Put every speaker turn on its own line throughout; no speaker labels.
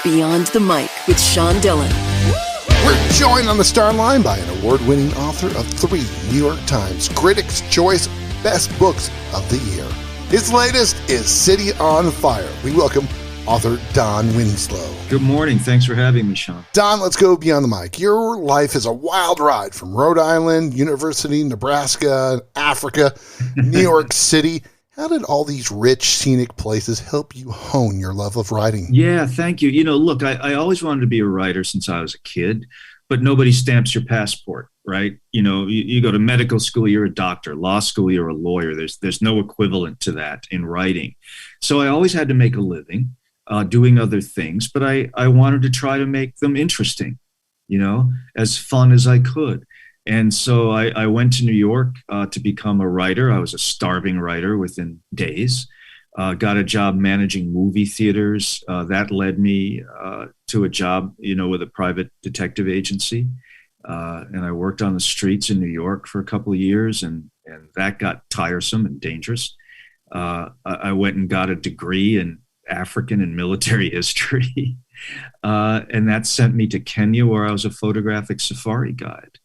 Beyond the Mic with Sean Dillon.
We're joined on the star line by an award-winning author of 3 New York Times Critics' Choice Best Books of the Year. His latest is City on Fire. We welcome author Don Winslow.
Good morning. Thanks for having me, Sean.
Don, let's go beyond the mic. Your life is a wild ride from Rhode Island, University, Nebraska, Africa, New York City. How did all these rich, scenic places help you hone your love of writing?
Yeah, thank you. Look, I always wanted to be a writer since I was a kid, but nobody stamps your passport, right? You go to medical school, you're a doctor. Law school, you're a lawyer. There's no equivalent to that in writing. So I always had to make a living doing other things, but I wanted to try to make them interesting, as fun as I could. And so I went to New York to become a writer. I was a starving writer within days. Got a job managing movie theaters. That led me to a job, with a private detective agency. And I worked on the streets in New York for a couple of years, and that got tiresome and dangerous. I went and got a degree in African and military history. And that sent me to Kenya, where I was a photographic safari guide.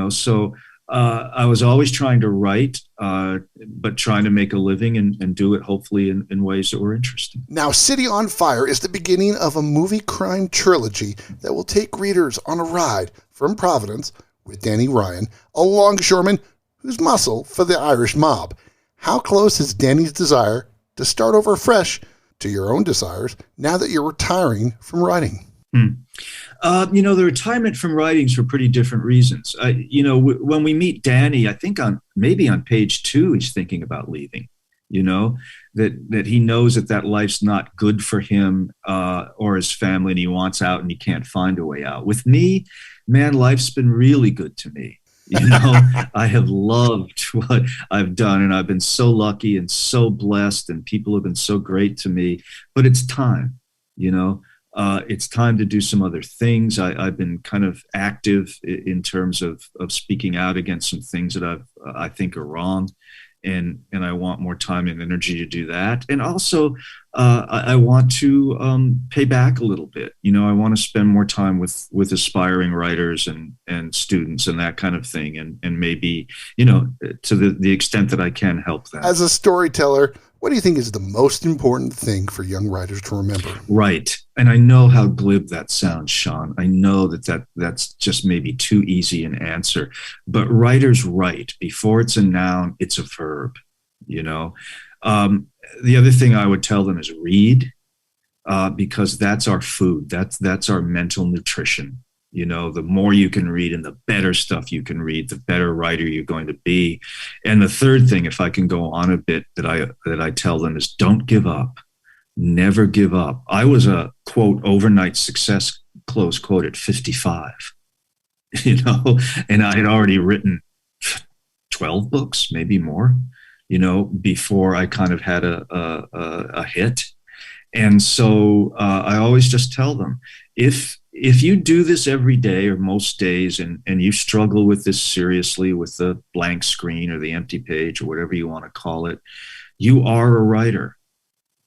So I was always trying to write, but trying to make a living and do it hopefully in ways that were interesting.
Now, City on Fire is the beginning of a movie crime trilogy that will take readers on a ride from Providence with Danny Ryan, a longshoreman who's muscle for the Irish mob. How close is Danny's desire to start over fresh to your own desires now that you're retiring from writing?
The retirement from writing's for pretty different reasons. When we meet Danny, I think maybe on page 2, he's thinking about leaving, that he knows that life's not good for him or his family, and he wants out and he can't find a way out. With me, man, life's been really good to me. I have loved what I've done, and I've been so lucky and so blessed, and people have been so great to me, but it's time, it's time to do some other things. I've been kind of active in terms of speaking out against some things that I think are wrong. And I want more time and energy to do that. And also, I want to pay back a little bit. I want to spend more time with aspiring writers and students and that kind of thing. And maybe, to the extent that I can help them.
As a storyteller, what do you think is the most important thing for young writers to remember?
Right. And I know how glib that sounds, Sean. I know that's just maybe too easy an answer. But writers write. Before it's a noun, it's a verb, The other thing I would tell them is read, because that's our food. That's our mental nutrition. The more you can read and the better stuff you can read, the better writer you're going to be. And the third thing, if I can go on a bit, that I tell them is don't give up. Never give up. I was a, quote, overnight success, close quote, at 55, and I had already written 12 books, maybe more, before I kind of had a hit. And so I always just tell them, if you do this every day or most days and you struggle with this seriously, with the blank screen or the empty page or whatever you want to call it, you are a writer.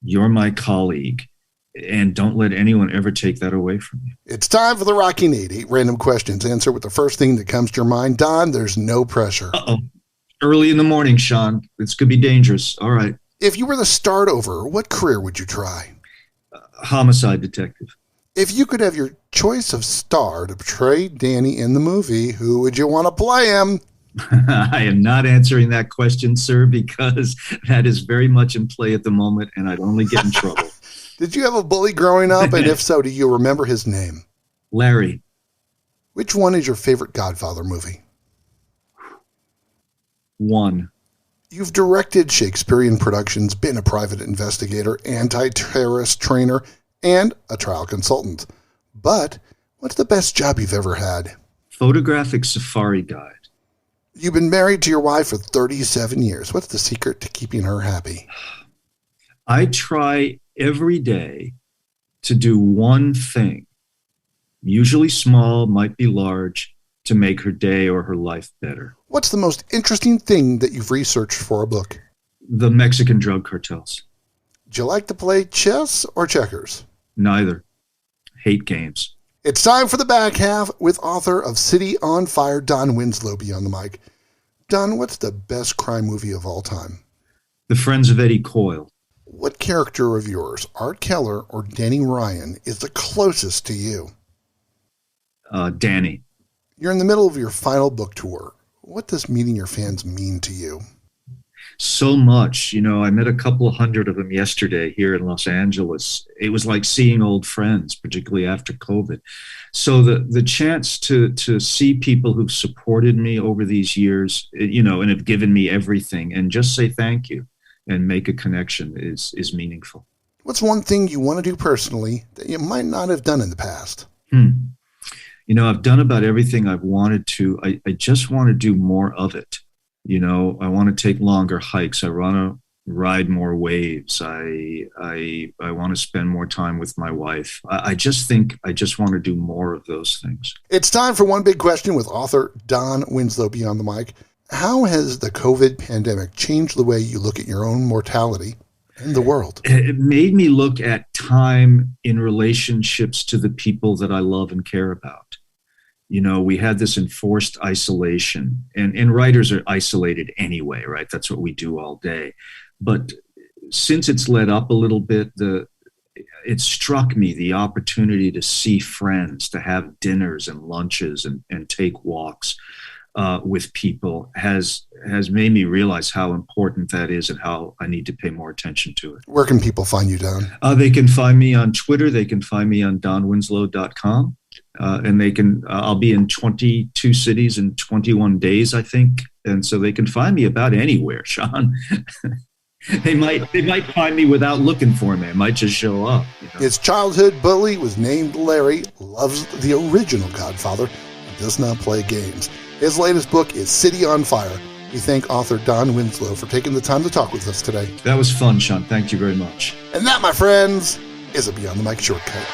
You're my colleague. And don't let anyone ever take that away from you.
It's time for the Rocky Nate. 8 random questions. Answer with the first thing that comes to your mind. Don, there's no pressure.
Uh-oh. Early in the morning, Sean. This could be dangerous. All right.
If you were to start over, what career would you try?
Homicide detective.
If you could have your choice of star to portray Danny in the movie, who would you want to play him?
I am not answering that question, sir, because that is very much in play at the moment, and I'd only get in trouble.
Did you have a bully growing up? And if so, do you remember his name?
Larry.
Which one is your favorite Godfather movie?
1.
You've directed Shakespearean productions, been a private investigator, anti-terrorist trainer, and a trial consultant. But what's the best job you've ever had?
Photographic safari guide.
You've been married to your wife for 37 years. What's the secret to keeping her happy?
I try every day to do one thing, usually small, might be large, to make her day or her life better.
What's the most interesting thing that you've researched for a book?
The Mexican drug cartels.
Do you like to play chess or checkers?
Neither. hate games.
It's time for the back half with author of City on Fire, Don Winslow, beyond the mic. Don, what's the best crime movie of all time?
The Friends of Eddie Coyle.
What character of yours, Art Keller or Danny Ryan, is the closest to you?
Danny.
You're in the middle of your final book tour. What does meeting your fans mean to you?
So much. I met a couple of hundred of them yesterday here in Los Angeles. It was like seeing old friends, particularly after COVID. So the chance to see people who've supported me over these years, and have given me everything, and just say thank you and make a connection is meaningful.
What's one thing you want to do personally that you might not have done in the past?
I've done about everything I've wanted to. I just want to do more of it. I want to take longer hikes. I want to ride more waves. I want to spend more time with my wife. I just think I just want to do more of those things.
It's time for One Big Question with author Don Winslow, beyond the mic. How has the COVID pandemic changed the way you look at your own mortality and the world?
It made me look at time in relationships to the people that I love and care about. We had this enforced isolation, and writers are isolated anyway, right? That's what we do all day. But since it's let up a little bit, it struck me the opportunity to see friends, to have dinners and lunches and take walks with people has made me realize how important that is and how I need to pay more attention to it.
Where can people find you, Don?
They can find me on Twitter. They can find me on donwinslow.com. And I'll be in 22 cities in 21 days, I think. And so they can find me about anywhere, Sean. They might find me without looking for me. I might just show up.
His childhood bully was named Larry, loves the original Godfather, and does not play games. His latest book is City on Fire. We thank author Don Winslow for taking the time to talk with us today.
That was fun, Sean. Thank you very much.
And that, my friends, is a Beyond the Mic shortcut.